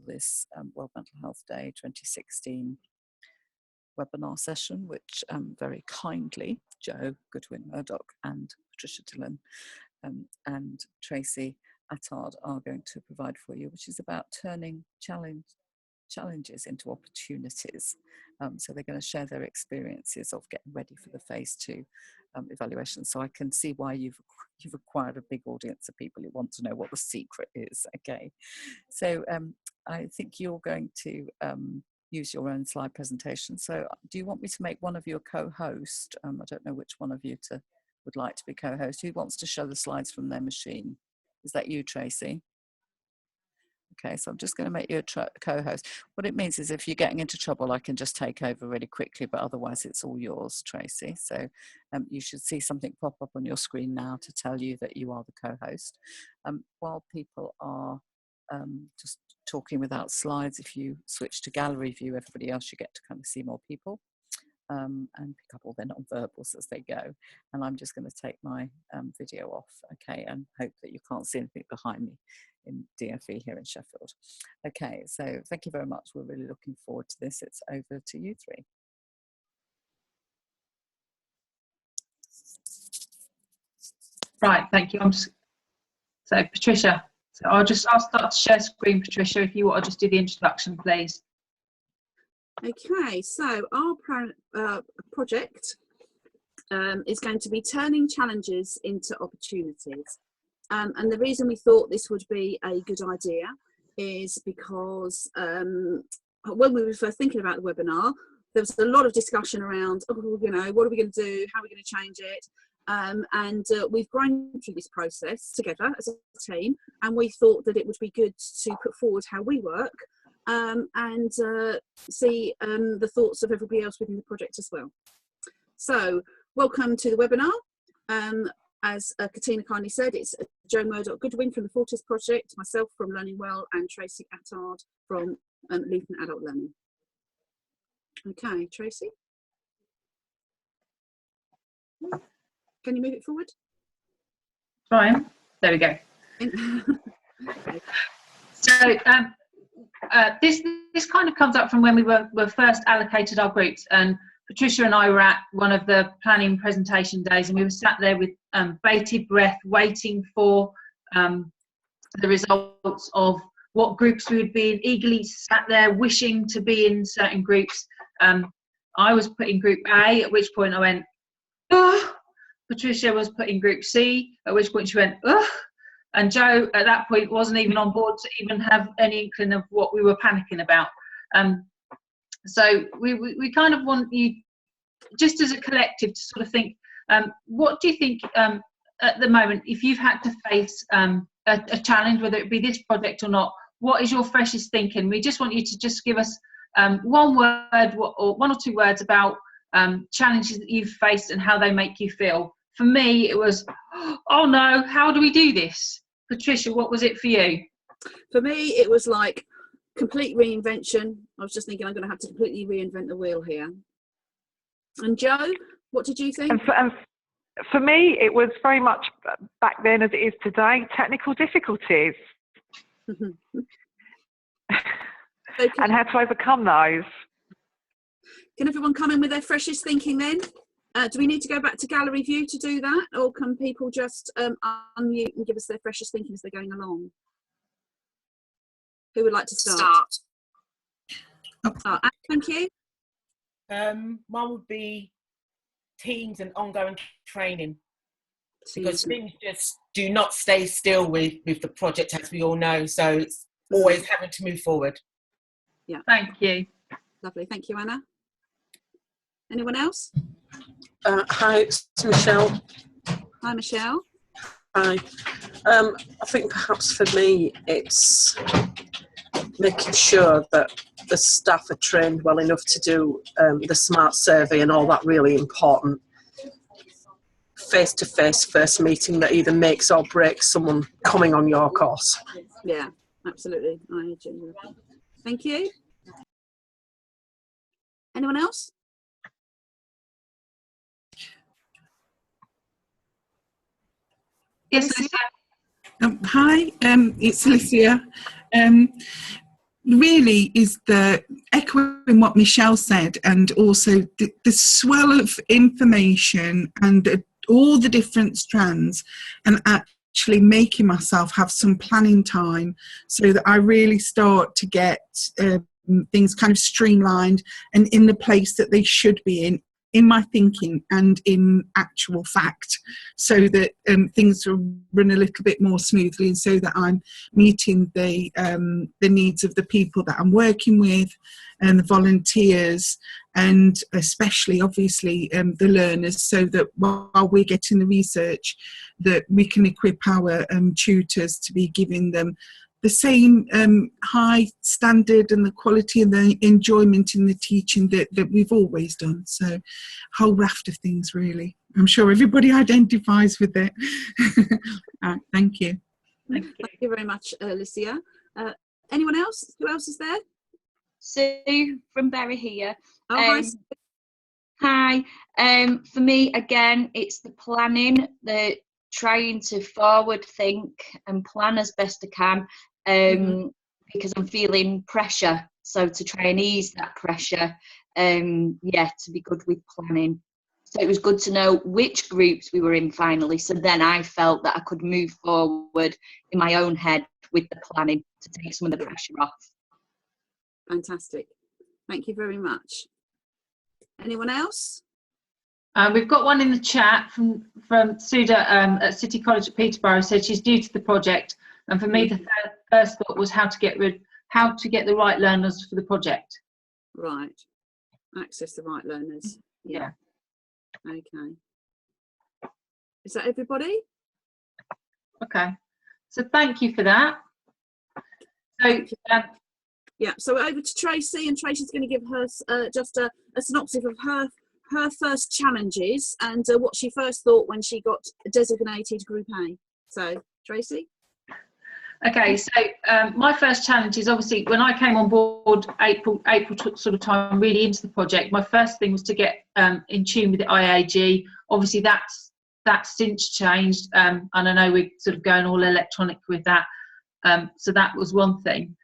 this World Mental Health Day 2016 webinar session, which very kindly Joe Goodwin Murdoch and Patricia Dillon and Tracey Attard are going to provide for you, which is about turning challenges into opportunities. So they're going to share their experiences of getting ready for the phase 2 evaluation. So I can see why you've acquired a big audience of people who want to know what the secret is. Okay, so I think you're going to use your own slide presentation. So do you want me to make one of you a co-host? I don't know which one of you would like to be co-host. Who wants to show the slides from their machine? Is that you, Tracey? Okay, so I'm just going to make you a co-host. What it means is if you're getting into trouble, I can just take over really quickly, but otherwise it's all yours, Tracey. So you should see something pop up on your screen now to tell you that you are the co-host. While people are just talking without slides, if you switch to gallery view, everybody else, you get to kind of see more people and pick up all their non-verbals as they go. And I'm just going to take my video off, okay, and hope that you can't see anything behind me in DFE here in Sheffield. Okay, so thank you very much. We're really looking forward to this. It's over to you three. Right, thank you. So Patricia, I'll start to share screen. Patricia, if you want to just do the introduction, please. Okay, so our project is going to be turning challenges into opportunities. And the reason we thought this would be a good idea is because when we were first thinking about the webinar, there was a lot of discussion around, oh, you know, what are we going to do? How are we going to change it? And we've grown through this process together as a team, and we thought that it would be good to put forward how we work and see the thoughts of everybody else within the project as well. So welcome to the webinar. As Katina kindly said, it's Joe Murdoch-Goodwin from the Fortis Project, myself from Learning Well, and Tracey Attard from Luton Adult Learning. Okay, Tracey? Can you move it forward? Fine. There we go. Okay. So this kind of comes up from when we were first allocated our groups, and Patricia and I were at one of the planning presentation days, and we were sat there with bated breath, waiting for the results of what groups we would be in, eagerly sat there wishing to be in certain groups. I was put in group A, at which point I went, oh. Patricia was put in group C, at which point she went, ugh. And Joe at that point wasn't even on board to even have any inkling of what we were panicking about. So we kind of want you, just as a collective, to sort of think, what do you think at the moment, if you've had to face a challenge, whether it be this project or not, what is your freshest thinking? We just want you to just give us one word or one or two words about challenges that you've faced and how they make you feel. For me, it was, oh no, how do we do this? Patricia, what was it for you? For me, it was like complete reinvention. I was just thinking I'm going to have to completely reinvent the wheel here. And Joe, what did you think? And for me, it was very much back then as it is today, technical difficulties. And how to overcome those. Can everyone come in with their freshest thinking then? Do we need to go back to gallery view to do that, or can people just unmute and give us their freshest thinking as they're going along? Who would like to start? Thank you. One would be teams and ongoing training, because things just do not stay still with the project, as we all know, so it's always having to move forward. Yeah. Thank you. Lovely. Thank you, Anna. Anyone else? Hi, it's Michelle. Hi, Michelle. Hi. I think perhaps for me it's making sure that the staff are trained well enough to do the SMART survey and all that really important face-to-face first meeting that either makes or breaks someone coming on your course. Yeah, absolutely. I agree. Thank you. Anyone else? Yes, hi, it's Alicia. really is the echoing what Michelle said, and also the swell of information and all the different strands, and actually making myself have some planning time so that I really start to get things kind of streamlined and in the place that they should be in my thinking and in actual fact, so that things run a little bit more smoothly, and so that I'm meeting the needs of the people that I'm working with and the volunteers, and especially obviously the learners, so that while we're getting the research, that we can equip our tutors to be giving them the same high standard and the quality and the enjoyment in the teaching that we've always done. So, whole raft of things, really. I'm sure everybody identifies with it. Thank you. Thank you very much, Lucia. Anyone else? Who else is there? Sue from Bury here. Oh, hi. For me, again, it's the planning, the trying to forward think and plan as best I can. Because I'm feeling pressure, so to try and ease that pressure, to be good with planning. So it was good to know which groups we were in finally, so then I felt that I could move forward in my own head with the planning to take some of the pressure off. Fantastic. Thank you very much. Anyone else? We've got one in the chat from Suda at City College at Peterborough. Said she's new to the project, and for me the first thought was how to get the right learners for the project. Right, access the right learners. Yeah. Okay. Is that everybody? Okay. So thank you for that. So yeah. So over to Tracey, and Tracey's going to give her just a synopsis of her first challenges and what she first thought when she got designated Group A. So, Tracey? Okay, so my first challenge is obviously when I came on board April sort of time, really into the project, my first thing was to get in tune with the IAG. Obviously that's since changed, and I know we're sort of going all electronic with that. So that was one thing,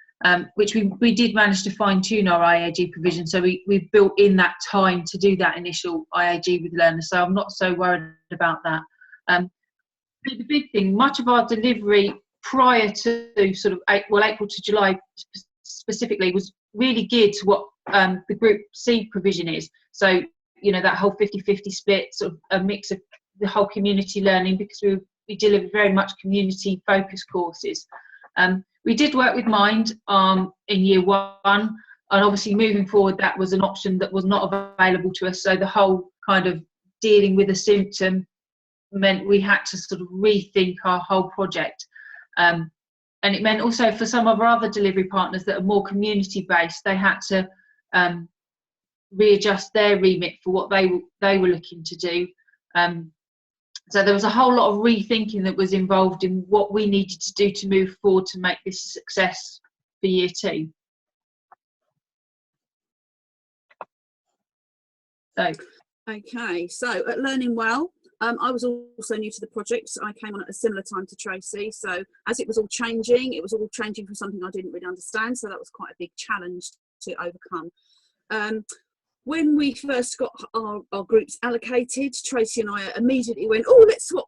which we did manage to fine tune our IAG provision. So we built in that time to do that initial IAG with learners. So I'm not so worried about that. The big thing, much of our delivery prior to sort of April to July specifically was really geared to what the Group C provision is. So, you know, that whole 50-50 split, sort of a mix of the whole community learning, because we deliver very much community focused courses. We did work with Mind in year one, and obviously moving forward that was an option that was not available to us. So the whole kind of dealing with a symptom meant we had to sort of rethink our whole project. And it meant also for some of our other delivery partners that are more community based, they had to readjust their remit for what they were looking to do. So there was a whole lot of rethinking that was involved in what we needed to do to move forward to make this a success for year two. So, okay, so at Learning Well, I was also new to the project. So I came on at a similar time to Tracey. So as it was all changing from something I didn't really understand. So that was quite a big challenge to overcome. When we first got our groups allocated, Tracey and I immediately went, oh, let's swap,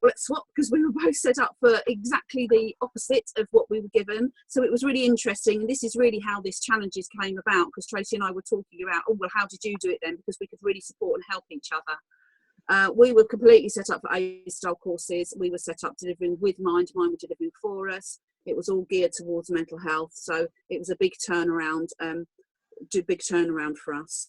because we were both set up for exactly the opposite of what we were given. So it was really interesting. And this is really how this challenges came about, because Tracey and I were talking about, oh, well, how did you do it then? Because we could really support and help each other. We were completely set up for A-style courses. We were set up delivering with Mind. Mind were delivering for us. It was all geared towards mental health. So it was a big turnaround, for us.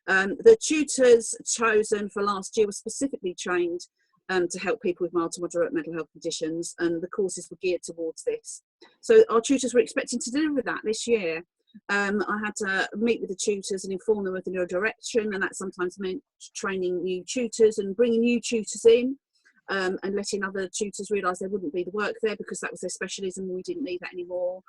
The tutors chosen for last year were specifically trained to help people with mild to moderate mental health conditions, and the courses were geared towards this. So our tutors were expecting to deliver that this year. I had to meet with the tutors and inform them of the new direction, and that sometimes meant training new tutors and bringing new tutors in, and letting other tutors realise there wouldn't be the work there because that was their specialism. We didn't need that anymore.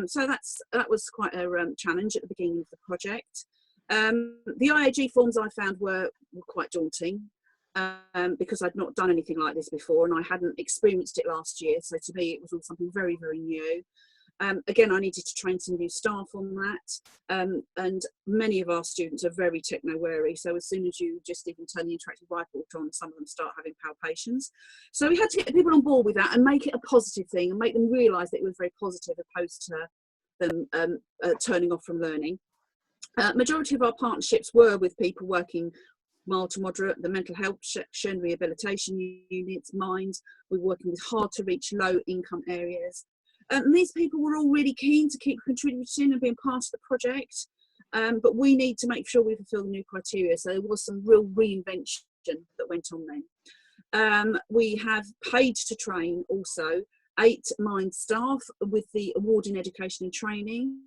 So that was quite a challenge at the beginning of the project. The IAG forms I found were quite daunting because I'd not done anything like this before and I hadn't experienced it last year. So to me, it was all something very, very new. Again, I needed to train some new staff on that, and many of our students are very techno-wary, so as soon as you just even turn the interactive whiteboard on, some of them start having palpations. So we had to get people on board with that and make it a positive thing and make them realise that it was very positive, opposed to them turning off from learning. Majority of our partnerships were with people working mild to moderate, the mental health section, rehabilitation units, minds. We were working with hard to reach low income areas. And these people were all really keen to keep contributing and being part of the project, but we need to make sure we fulfil the new criteria. So there was some real reinvention that went on then. We have paid to train also 8 Mind staff with the award in education and training,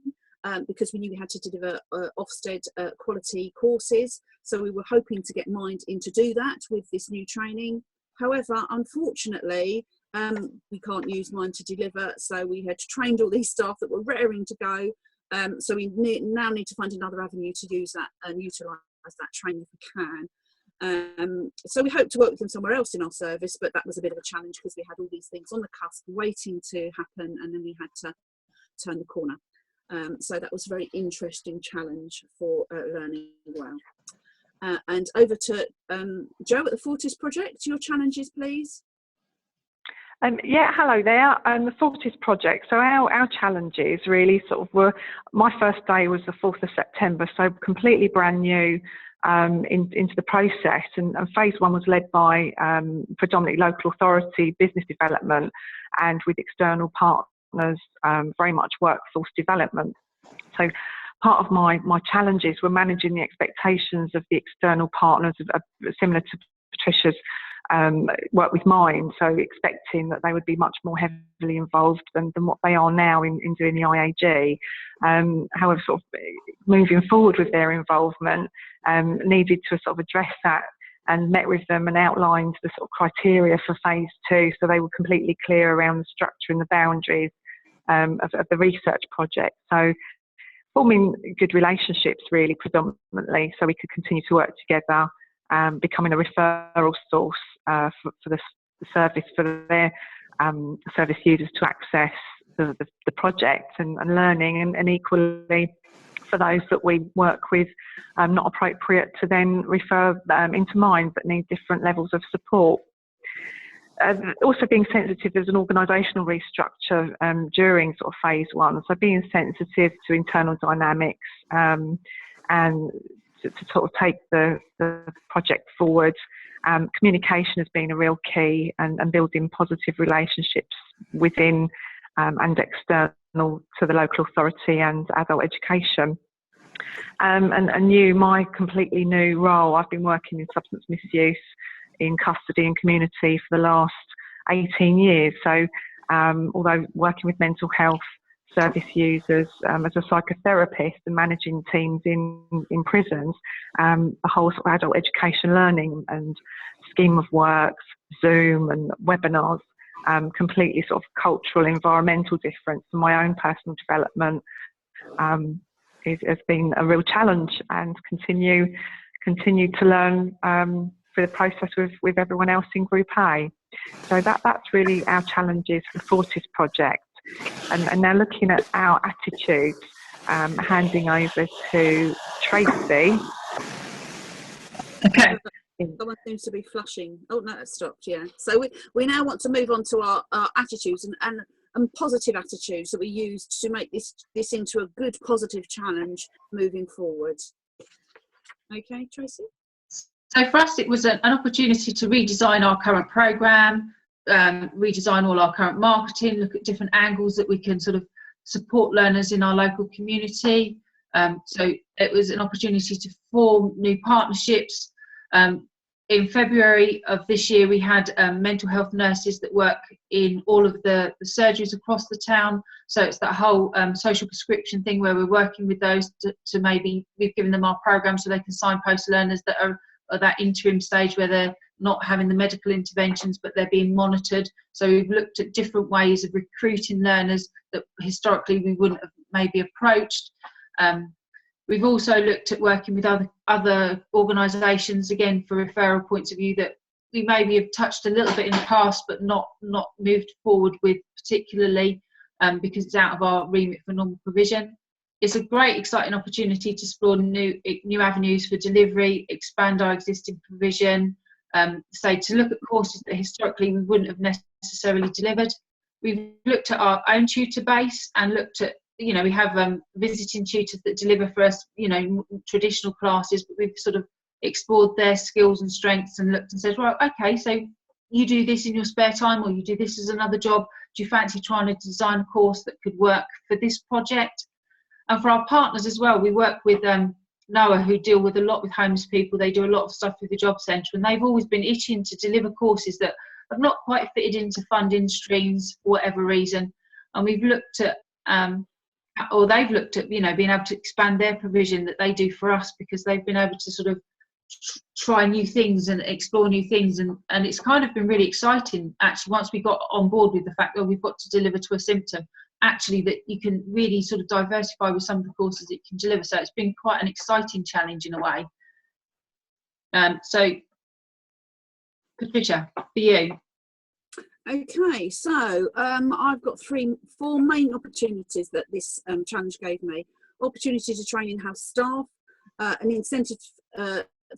because we knew we had to deliver Ofsted quality courses. So we were hoping to get Mind in to do that with this new training. However, unfortunately, we can't use Mind to deliver, so we had trained all these staff that were raring to go. So we now need to find another avenue to use that and utilise that training if we can. So we hope to work with them somewhere else in our service, but that was a bit of a challenge because we had all these things on the cusp waiting to happen, and then we had to turn the corner. So that was a very interesting challenge for learning well. And over to Jo at the Fortis project. Your challenges, please. Yeah, hello there. The Fortis project. So our challenges really sort of were, my first day was the 4th of September, so completely brand new into the process. And phase 1 was led by predominantly local authority, business development, and with external partners, very much workforce development. So part of my challenges were managing the expectations of the external partners, similar to Patricia's work with Mind, so expecting that they would be much more heavily involved than what they are now in doing the IAG. However, sort of moving forward with their involvement, needed to sort of address that, and met with them and outlined the sort of criteria for phase 2, so they were completely clear around the structure and the boundaries of the research project. So forming good relationships really predominantly, so we could continue to work together, becoming a referral source for the service, for their service users to access the project and learning, and equally for those that we work with not appropriate to then refer into Mind but need different levels of support. Also being sensitive, there's an organisational restructure during sort of phase 1, so being sensitive to internal dynamics and to sort of take the project forward. Communication has been a real key, and building positive relationships within and external to the local authority and adult education. And my completely new role, I've been working in substance misuse in custody and community for the last 18 years. So although working with mental health service users as a psychotherapist and managing teams in prisons, the whole sort of adult education learning and scheme of works, Zoom and webinars, completely sort of cultural, environmental difference, and my own personal development has been a real challenge, and continue to learn through the process with everyone else in Group A. So that's really our challenges for the Fortis project. And now looking at our attitudes, handing over to Tracey. Okay. Someone seems to be flashing. Oh no, it stopped. Yeah. So we now want to move on to our attitudes and positive attitudes that we used to make this into a good positive challenge moving forward. Okay, Tracey. So for us, it was an opportunity to redesign our current programme, redesign all our current marketing, look at different angles that we can sort of support learners in our local community. So it was an opportunity to form new partnerships. In February of this year, we had mental health nurses that work in all of the surgeries across the town. So it's that whole social prescription thing where we're working with those to maybe, we've given them our programme so they can signpost learners that are at that interim stage where they're not having the medical interventions but they're being monitored. So we've looked at different ways of recruiting learners that historically we wouldn't have maybe approached. We've also looked at working with other organisations, again, for referral points of view that we maybe have touched a little bit in the past but not moved forward with particularly. because it's out of our remit for normal provision. It's a great, exciting opportunity to explore new avenues for delivery, expand our existing provision, say to look at courses that historically we wouldn't have necessarily delivered. We've looked at our own tutor base and looked at, you know, we have visiting tutors that deliver for us, you know, traditional classes, but we've sort of explored their skills and strengths and looked and said, right, okay, so you do this in your spare time, or you do this as another job. Do you fancy trying to design a course that could work for this project? And for our partners as well, we work with NOAA, who deal with a lot with homeless people. They do a lot of stuff with the Job Centre, and they've always been itching to deliver courses that have not quite fitted into funding streams for whatever reason. And we've looked at, or they've looked at, you know, being able to expand their provision that they do for us, because they've been able to sort of try new things and explore new things. And it's kind of been really exciting, actually, once we got on board with the fact that we've got to deliver to a symptom, actually, that you can really sort of diversify with some of the courses that you can deliver. So it's been quite an exciting challenge in a way. So Patricia, for you. Okay, so I've got four main opportunities that this challenge gave me. Opportunity to train in-house staff, an incentive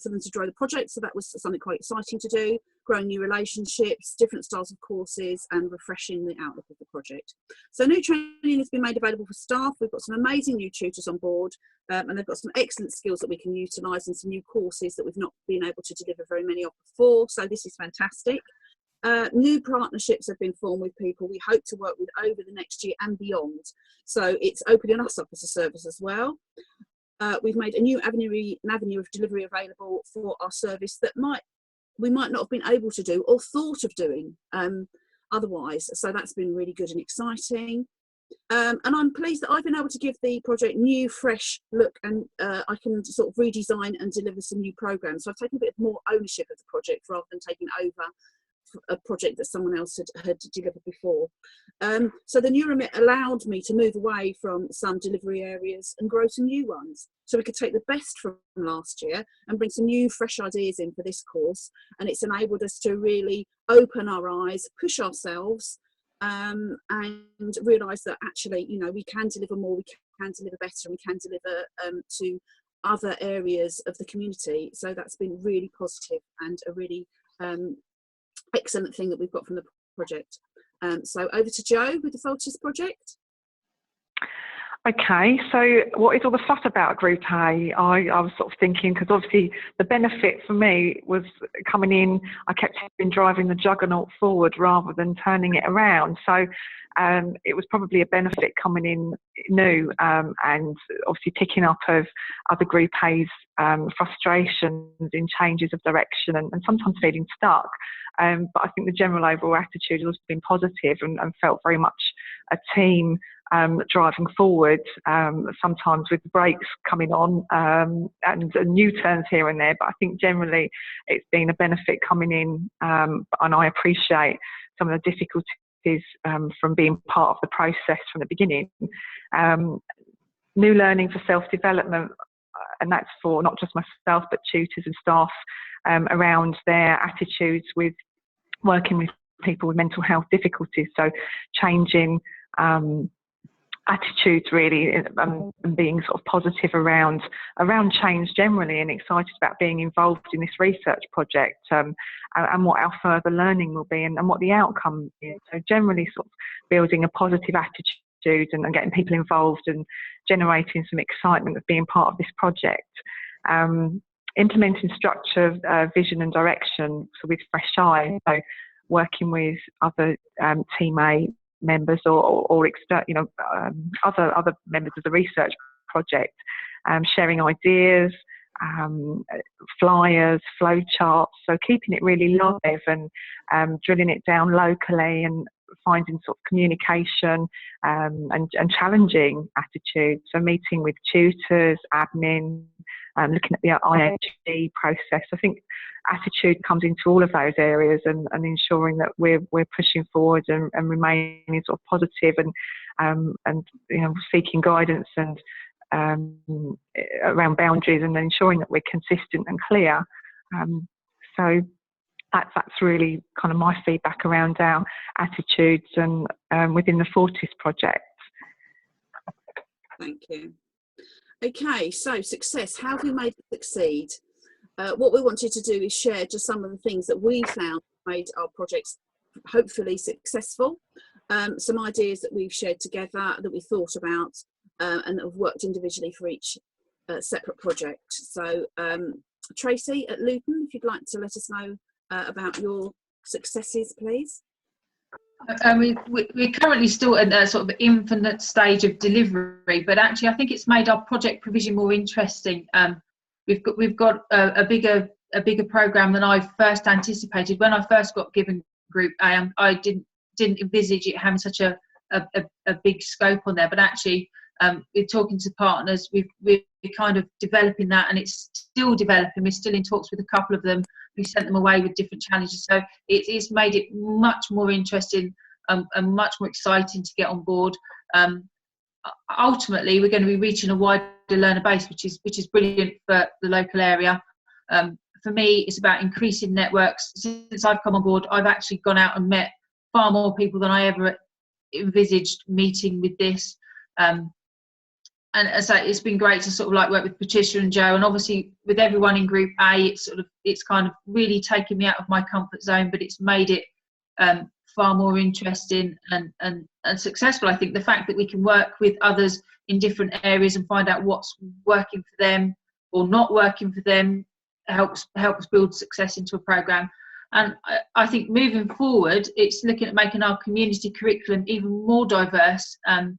for them to grow the project, so that was something quite exciting to do, growing new relationships, different styles of courses, and refreshing the outlook of the project. So new training has been made available for staff. We've got some amazing new tutors on board, and they've got some excellent skills that we can utilise, and some new courses that we've not been able to deliver very many of before, so this is fantastic. New partnerships have been formed with people we hope to work with over the next year and beyond, so it's opening us up as a service as well. We've made a new avenue of delivery available for our service that we might not have been able to do or thought of doing otherwise, so that's been really good and exciting. And I'm pleased that I've been able to give the project new, fresh look, and I can sort of redesign and deliver some new programs. So I've taken a bit more ownership of the project rather than taking over a project that someone else had delivered before. So the new remit allowed me to move away from some delivery areas and grow some new ones. So we could take the best from last year and bring some new fresh ideas in for this course. And it's enabled us to really open our eyes, push ourselves, and realise that actually, you know, we can deliver more, we can deliver better, and we can deliver to other areas of the community. So that's been really positive and a really excellent thing that we've got from the project. So over to Jo with the Facilitators project. Okay, so what is all the fuss about Group A? I was sort of thinking, because obviously the benefit for me was coming in, I kept driving the juggernaut forward rather than turning it around. So it was probably a benefit coming in new, and obviously picking up of other Group A's frustrations in changes of direction and sometimes feeling stuck. But I think the general overall attitude has been positive and felt very much a team driving forward, sometimes with the brakes coming on and new turns here and there. But I think generally it's been a benefit coming in, and I appreciate some of the difficulties from being part of the process from the beginning. New learning for self-development, and that's for not just myself but tutors and staff around their attitudes with working with people with mental health difficulties. So changing attitudes really, and being sort of positive around change generally, and excited about being involved in this research project, and what our further learning will be, and what the outcome is. So generally sort of building a positive attitude and getting people involved and generating some excitement of being part of this project. Implementing structure, vision and direction, so with fresh eyes, so working with other Team A members or other members of the research project, sharing ideas, flyers, flow charts, so keeping it really live and drilling it down locally and finding sort of communication and challenging attitudes, so meeting with tutors, admin, looking at the IHD process. I think attitude comes into all of those areas, and ensuring that we're pushing forward and remaining sort of positive and you know, seeking guidance and around boundaries, and ensuring that we're consistent and clear. So that's really kind of my feedback around our attitudes and within the Fortis project. Thank you. Okay, so success. How have we made it succeed? What we wanted to do is share just some of the things that we found made our projects hopefully successful. Some ideas that we've shared together that we thought about and have worked individually for each separate project. So Tracey at Luton, if you'd like to let us know about your successes, please. We're currently still at a sort of infant stage of delivery, but actually I think it's made our project provision more interesting. We've got a bigger program than I first anticipated. When I first got given Group A, I didn't envisage it having such a big scope on there, but actually we're talking to partners, we're kind of developing that, and it's still developing. We're still in talks with a couple of them. We sent them away with different challenges, so it's made it much more interesting and much more exciting to get on board. Ultimately, we're going to be reaching a wider learner base, which is brilliant for the local area. For me, it's about increasing networks. Since I've come on board, I've actually gone out and met far more people than I ever envisaged meeting with this. And so it's been great to sort of like work with Patricia and Joe, and obviously with everyone in Group A, it's kind of really taken me out of my comfort zone, but it's made it far more interesting and successful. I think the fact that we can work with others in different areas and find out what's working for them or not working for them helps build success into a program. And I think moving forward, it's looking at making our community curriculum even more diverse,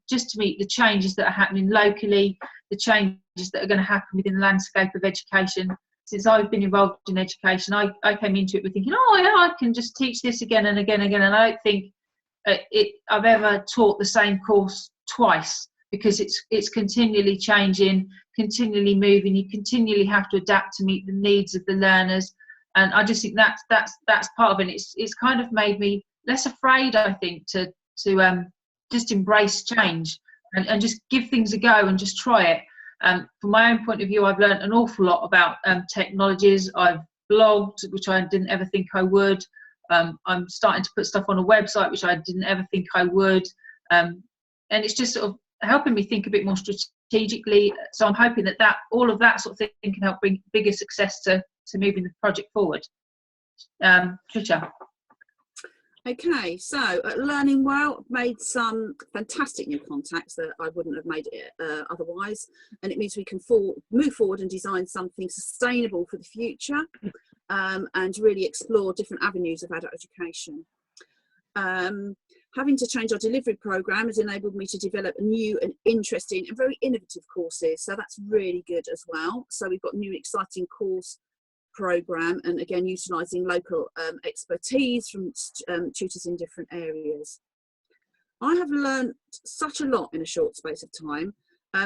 just to meet the changes that are happening locally, the changes that are going to happen within the landscape of education. Since I've been involved in education, I came into it with thinking, oh yeah, I can just teach this again and again and again. And I don't think I've ever taught the same course twice, because it's continually changing, continually moving. You continually have to adapt to meet the needs of the learners. And I just think that's part of it. It's kind of made me less afraid, I think, to just embrace change and just give things a go and just try it. From my own point of view, I've learned an awful lot about technologies. I've blogged, which I didn't ever think I would. I'm starting to put stuff on a website, which I didn't ever think I would. And it's just sort of helping me think a bit more strategically. So I'm hoping that all of that sort of thing can help bring bigger success to moving the project forward. Patricia. Okay, so at Learning Well, made some fantastic new contacts that I wouldn't have made it otherwise, and it means we can move forward and design something sustainable for the future, and really explore different avenues of adult education. Having to change our delivery programme has enabled me to develop new and interesting and very innovative courses, so that's really good as well. So we've got new exciting course programme, and again utilising local expertise from tutors in different areas. I have learnt such a lot in a short space of time.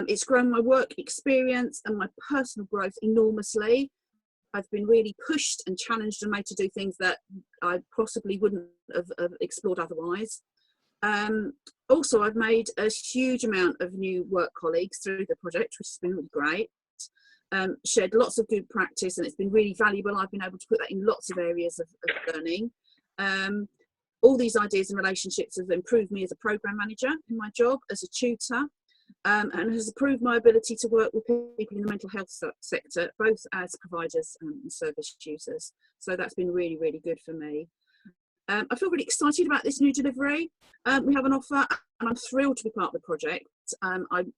It's grown my work experience and my personal growth enormously. I've been really pushed and challenged and made to do things that I possibly wouldn't have explored otherwise. Also, I've made a huge amount of new work colleagues through the project, which has been really great. Shared lots of good practice, and it's been really valuable. I've been able to put that in lots of areas of learning. All these ideas and relationships have improved me as a programme manager in my job, as a tutor, and has improved my ability to work with people in the mental health sector, both as providers and service users. So that's been really, really good for me. I feel really excited about this new delivery. We have an offer, and I'm thrilled to be part of the project.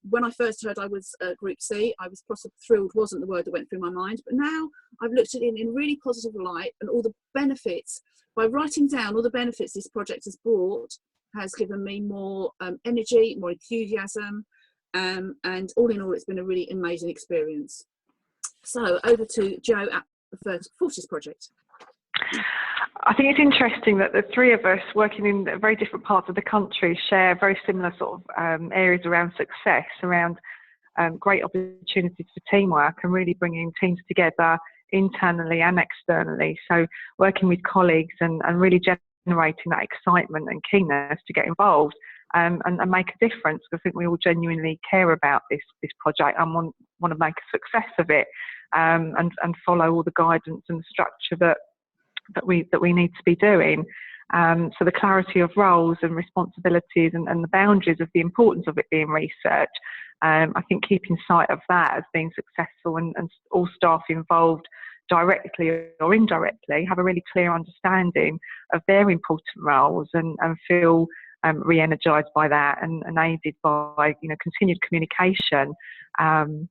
When I first heard I was Group C, I was possibly thrilled wasn't the word that went through my mind, but now I've looked at it in a really positive light, and all the benefits, by writing down all the benefits this project has brought, has given me more energy, more enthusiasm, and all in all, it's been a really amazing experience. So over to Joe at the Fortis project. I think it's interesting that the three of us working in very different parts of the country share very similar sort of areas around success, around great opportunities for teamwork and really bringing teams together internally and externally. So working with colleagues and really generating that excitement and keenness to get involved and make a difference. I think we all genuinely care about this project and want to make a success of it, and follow all the guidance and the structure that that we need to be doing. So the clarity of roles and responsibilities and the boundaries of the importance of it being research, I think keeping sight of that as being successful, and all staff involved directly or indirectly have a really clear understanding of their important roles and feel re-energised by that, and aided by continued communication and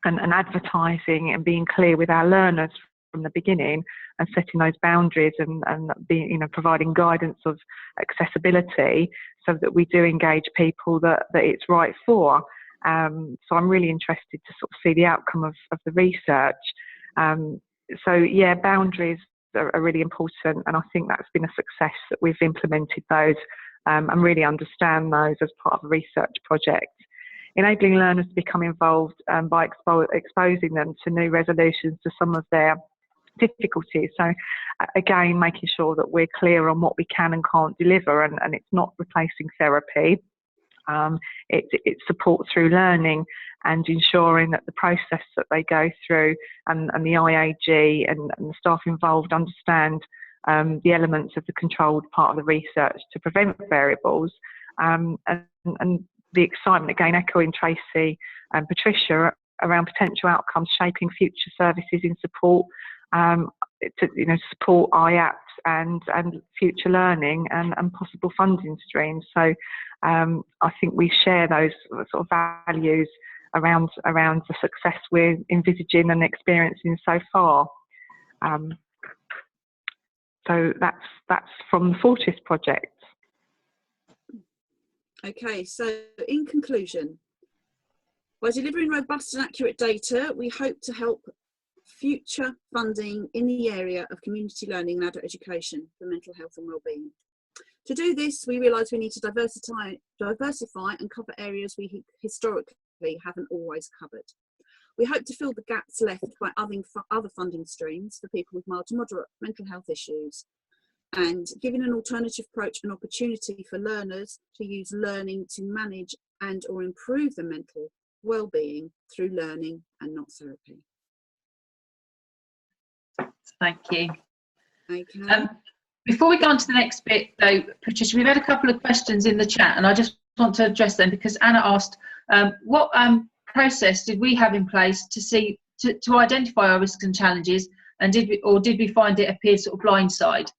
advertising and being clear with our learners from the beginning, and setting those boundaries and being, providing guidance of accessibility so that we do engage people that it's right for. So I'm really interested to sort of see the outcome of the research. So yeah, boundaries are really important, and I think that's been a success that we've implemented those and really understand those as part of a research project. Enabling learners to become involved by exposing them to new resolutions to some of their difficulties. So again, making sure that we're clear on what we can and can't deliver, and it's not replacing therapy. It supports through learning and ensuring that the process that they go through and the IAG and the staff involved understand the elements of the controlled part of the research to prevent variables, and the excitement, again echoing Tracey and Patricia, around potential outcomes shaping future services in support to support IAPs and future learning and possible funding streams. So I think we share those sort of values around the success we're envisaging and experiencing so far. So that's from the Fortis project. Okay, so in conclusion, by delivering robust and accurate data, we hope to help future funding in the area of community learning and adult education for mental health and wellbeing. To do this, we realise we need to diversify and cover areas we historically haven't always covered. We hope to fill the gaps left by other funding streams for people with mild to moderate mental health issues, and giving an alternative approach and opportunity for learners to use learning to manage and or improve their mental wellbeing through learning and not therapy. Thank you. Okay. Before we go on to the next bit though, Patricia, we've had a couple of questions in the chat and I just want to address them, because Anna asked what process did we have in place to identify our risks and challenges, and did we find it appeared sort of blindside?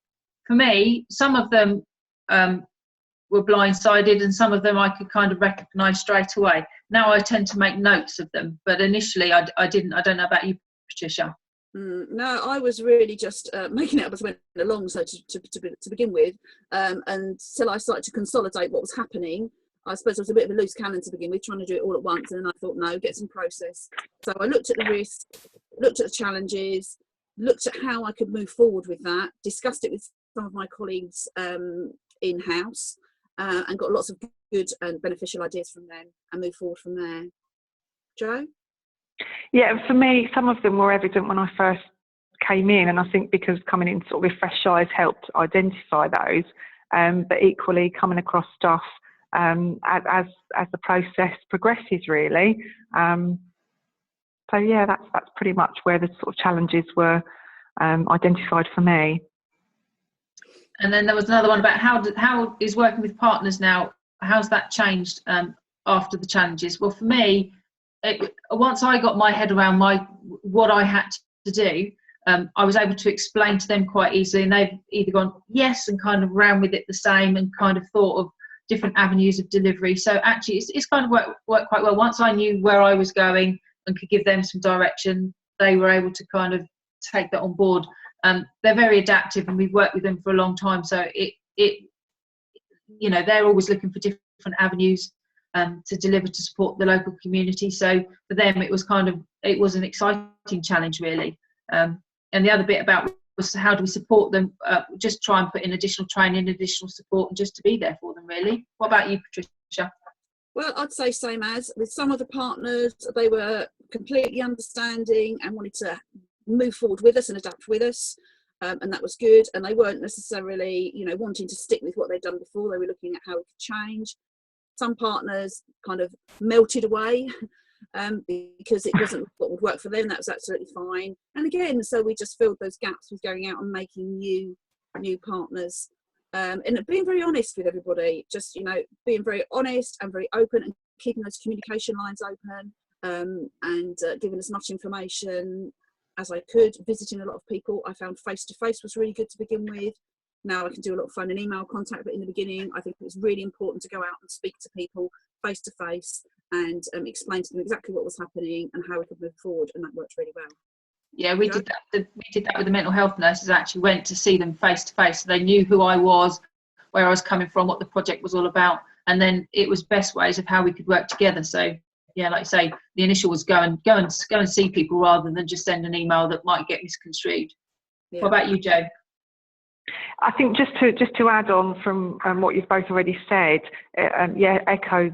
For me, some of them were blindsided and some of them I could kind of recognise straight away. Now I tend to make notes of them, but initially I didn't. I don't know about you, Patricia. No, I was really just making it up as I went along, so to begin with, until I started to consolidate what was happening. I suppose I was a bit of a loose cannon to begin with, trying to do it all at once, and then I thought, no, get some process. So I looked at the risks, looked at the challenges, looked at how I could move forward with that, discussed it with some of my colleagues in-house, and got lots of good and beneficial ideas from them, and moved forward from there. Jo? Yeah, for me, some of them were evident when I first came in, and I think because coming in sort of with fresh eyes helped identify those, but equally coming across stuff as the process progresses, really. So yeah, that's pretty much where the sort of challenges were identified for me. And then there was another one about how is working with partners now, how's that changed after the challenges? Well, for me, once I got my head around what I had to do, I was able to explain to them quite easily, and they've either gone yes and kind of ran with it the same and kind of thought of different avenues of delivery. So actually it's kind of worked quite well. Once I knew where I was going and could give them some direction, they were able to kind of take that on board. They're very adaptive, and we've worked with them for a long time, so they're always looking for different avenues to deliver to support the local community. So for them it was an exciting challenge, really. And the other bit about was how do we support them, just try and put in additional training, additional support, and just to be there for them, really. What about you, Patricia? Well, I'd say same as with some of the partners. They were completely understanding and wanted to move forward with us and adapt with us, and that was good. And they weren't necessarily wanting to stick with what they'd done before. They were looking at how it could change. Some partners kind of melted away because it wasn't what would work for them. That was absolutely fine. And again, so we just filled those gaps with going out and making new partners, and being very honest with everybody, just, you know, being very honest and very open and keeping those communication lines open, and giving as much information as I could, visiting a lot of people. I found face-to-face was really good to begin with. Now I can do a lot of phone and email contact, but in the beginning I think it was really important to go out and speak to people face-to-face and explain to them exactly what was happening and how we could move forward, and that worked really well. Yeah, we did that. We did that with the mental health nurses. I actually went to see them face to face, so they knew who I was, where I was coming from, what the project was all about, and then it was best ways of how we could work together. So yeah, like I say, the initial was go and see people rather than just send an email that might get misconstrued. Yeah. What about you, Jo? I think just to add on from what you've both already said, echo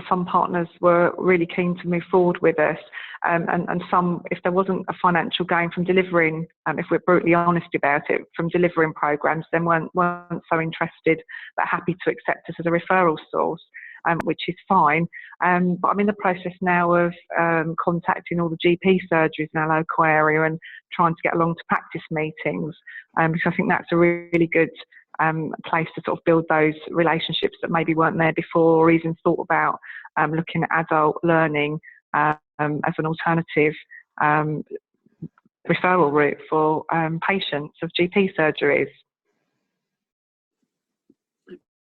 some partners were really keen to move forward with us, and some, if there wasn't a financial gain from delivering, if we're brutally honest about it, from delivering programs, then weren't so interested, but happy to accept us as a referral source, which is fine. But I'm in the process now of contacting all the GP surgeries in our local area and trying to get along to practice meetings, because I think that's a really good place to sort of build those relationships that maybe weren't there before, or even thought about looking at adult learning as an alternative referral route for patients of GP surgeries.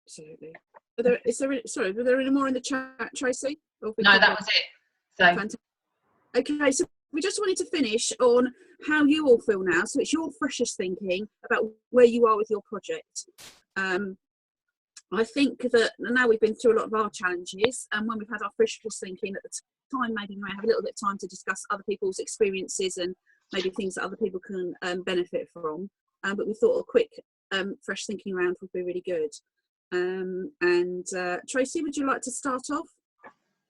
Absolutely. Were there any more in the chat, Tracey? No, that was it. So. Fantastic. Okay, so we just wanted to finish on how you all feel now. So it's your freshest thinking about where you are with your project. I think that now we've been through a lot of our challenges, and when we've had our freshest thinking at the time, maybe we might have a little bit of time to discuss other people's experiences and maybe things that other people can benefit from. But we thought a quick fresh thinking round would be really good. Tracey, would you like to start off?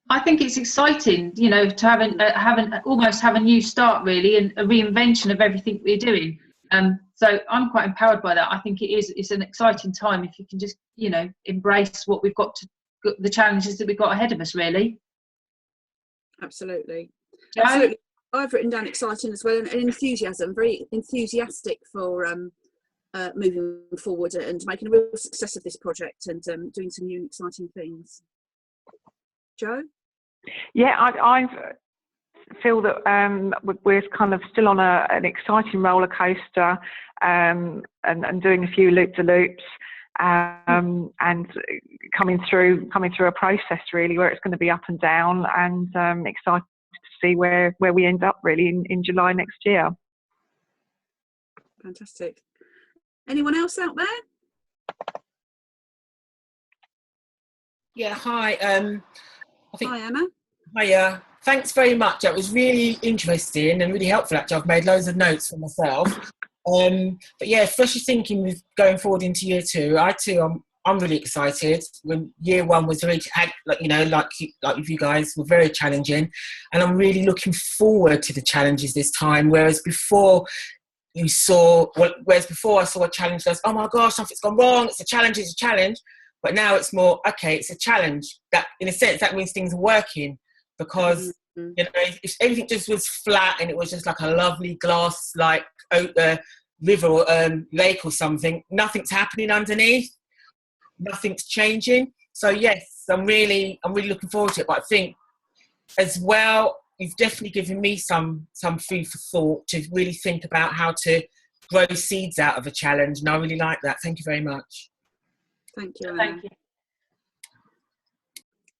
I think it's exciting, you know, to have a new start, really, and a reinvention of everything we're doing. So I'm quite empowered by that. I think it's an exciting time if you can just, you know, embrace what we've got the challenges that we've got ahead of us, really. Absolutely. Absolutely. I've written down exciting as well, and enthusiasm, very enthusiastic for moving forward and making a real success of this project and doing some new exciting things. Jo? Yeah, I feel that we're kind of still on an exciting roller coaster, and doing a few loop-de-loops, and coming through a process really where it's going to be up and down, and excited to see where we end up really in July next year. Fantastic. Anyone else out there? Yeah, hi. Hi, Emma. Hiya. Thanks very much. That was really interesting and really helpful, actually. I've made loads of notes for myself. But yeah, freshly thinking with going forward into year two, I'm really excited. When year one was really, like with you guys, were very challenging, and I'm really looking forward to the challenges this time. Whereas before I saw a challenge as, oh my gosh, something's gone wrong. It's a challenge. But now it's more, okay, it's a challenge. That, in a sense, that means things are working, because you know, if everything just was flat and it was just like a lovely glass, like river or lake or something, nothing's happening underneath, nothing's changing. So yes, I'm really looking forward to it. But I think as well, you've definitely given me some food for thought to really think about how to grow seeds out of a challenge, and I really like that. Thank you very much. Thank you, Anna. Thank you.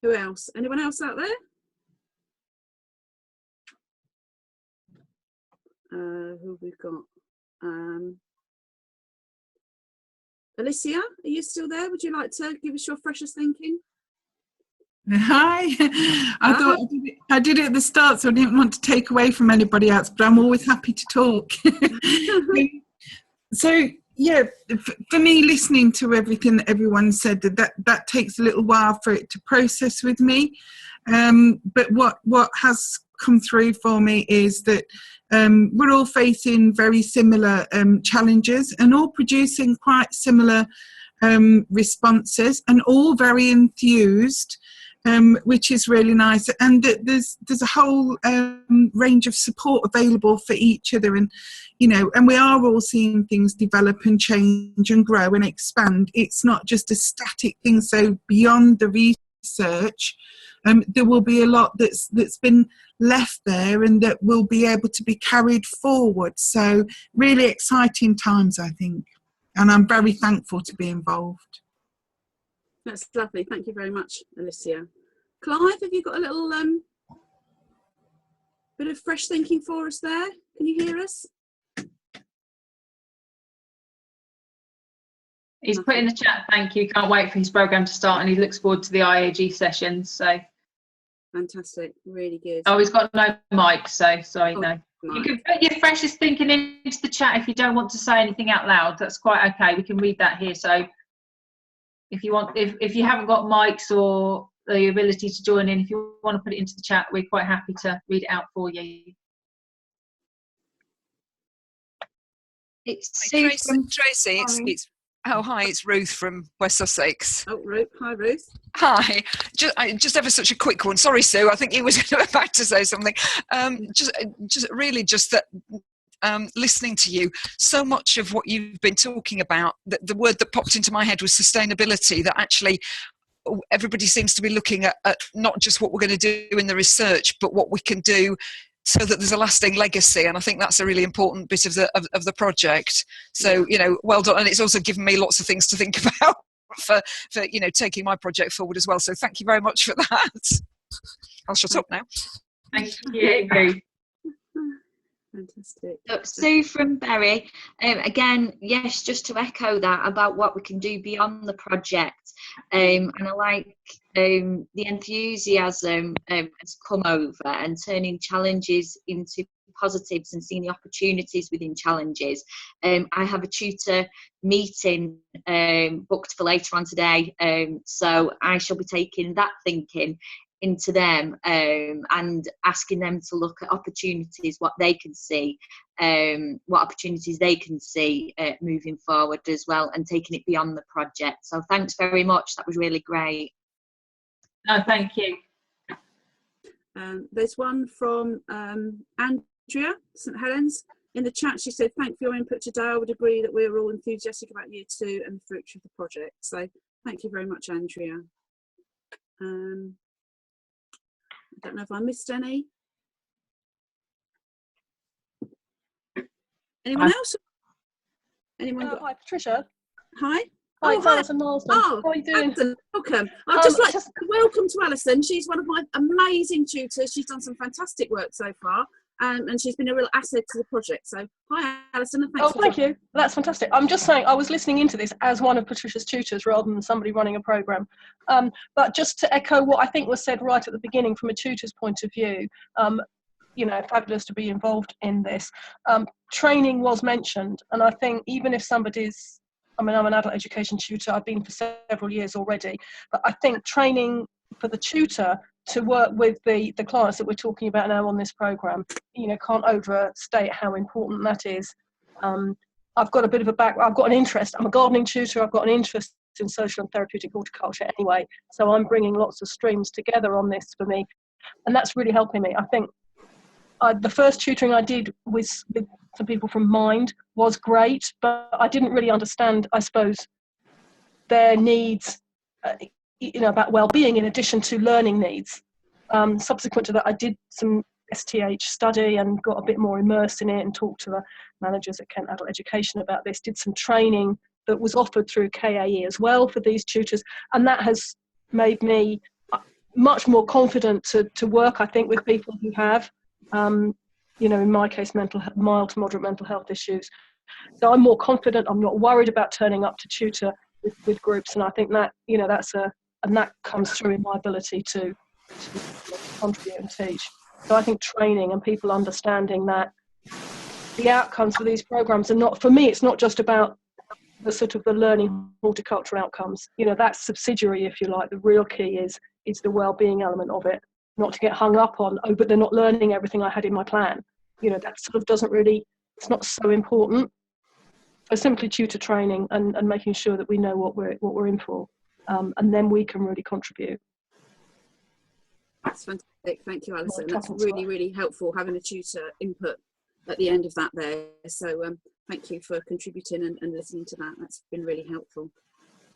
Who else? Anyone else out there? Who have we got? Alicia, are you still there? Would you like to give us your freshest thinking? Hi. I thought I did it at the start, so I didn't want to take away from anybody else, but I'm always happy to talk. So yeah, for me, listening to everything that everyone said, that takes a little while for it to process with me. But what has come through for me is that we're all facing very similar challenges, and all producing quite similar responses, and all very enthused which is really nice. And there's a whole range of support available for each other, and and we are all seeing things develop and change and grow and expand. It's not just a static thing. So beyond the research, there will be a lot that's been left there and that will be able to be carried forward. So really exciting times, I think, and I'm very thankful to be involved. That's lovely. Thank you very much, Alicia. Clive, have you got a little bit of fresh thinking for us there? Can you hear us? He's put in the chat, thank you, can't wait for his programme to start, and he looks forward to the IAG sessions. So fantastic, really good. Oh, he's got no mic, so sorry, no. Mic. You can put your freshest thinking into the chat if you don't want to say anything out loud. That's quite okay. We can read that here. So if you want, if you haven't got mics or the ability to join in, if you want to put it into the chat, we're quite happy to read it out for you. It's Hi, Tracey. It's Ruth from West Sussex. Oh, Ruth. Hi, Ruth. Hi. Just ever such a quick one. Sorry, Sue. I think you was about to say something. Just that. Listening to you, so much of what you've been talking about, the word that popped into my head was sustainability, that actually everybody seems to be looking at not just what we're going to do in the research, but what we can do so that there's a lasting legacy. And I think that's a really important bit of the project. So, well done. And it's also given me lots of things to think about for taking my project forward as well. So thank you very much for that. I'll shut up now. Thank you. Fantastic. Sue from Bury, again, yes, just to echo that about what we can do beyond the project, and I like the enthusiasm has come over and turning challenges into positives and seeing the opportunities within challenges. I have a tutor meeting booked for later on today, so I shall be taking that thinking into them and asking them to look at opportunities, what they can see, what opportunities they can see moving forward as well, and taking it beyond the project. So thanks very much, that was really great. No, thank you. There's one from Andrea, St Helens. In the chat, she said, "Thank you for your input today. I would agree that we're all enthusiastic about year 2 and the future of the project." So thank you very much, Andrea. I don't know if I missed any. Anyone else? Anyone? Hi, Patricia. Hi. Hi, it's Alison Marsden. Oh, how are you doing? Alison, welcome. I'd just like to welcome to Alison. She's one of my amazing tutors. She's done some fantastic work so far, and she's been a real asset to the project. So, hi, Alison. And thanks thank you. That's fantastic. I'm just saying, I was listening into this as one of Patricia's tutors rather than somebody running a programme. But just to echo what I think was said right at the beginning from a tutor's point of view, fabulous to be involved in this. Training was mentioned, and I think even if somebody's, I'm an adult education tutor, I've been for several years already, but I think training for the tutor to work with the clients that we're talking about now on this programme, can't overstate how important that is. I've got a bit of I've got an interest, I'm a gardening tutor, I've got an interest in social and therapeutic horticulture anyway, so I'm bringing lots of streams together on this for me, and that's really helping me. I think the first tutoring I did with some people from Mind was great, but I didn't really understand, I suppose, their needs, about well-being in addition to learning needs. Subsequent to that, I did some STH study and got a bit more immersed in it and talked to the managers at Kent Adult Education about this, did some training that was offered through KAE as well for these tutors, and that has made me much more confident to work, I think, with people who have in my case, mild to moderate mental health issues. So I'm more confident. I'm not worried about turning up to tutor with groups, and I think that and that comes through in my ability to contribute and teach. So I think training and people understanding that the outcomes for these programs are not, for me, it's not just about the sort of the learning horticulture outcomes. That's subsidiary, if you like. The real key is the well-being element of it. Not to get hung up on, but they're not learning everything I had in my plan. That sort of doesn't really, it's not so important. So simply tutor training and making sure that we know what we're in for, and then we can really contribute. That's fantastic. Thank you, Alison. That's really, really helpful having a tutor input at the end of that there. So thank you for contributing and listening to that. That's been really helpful.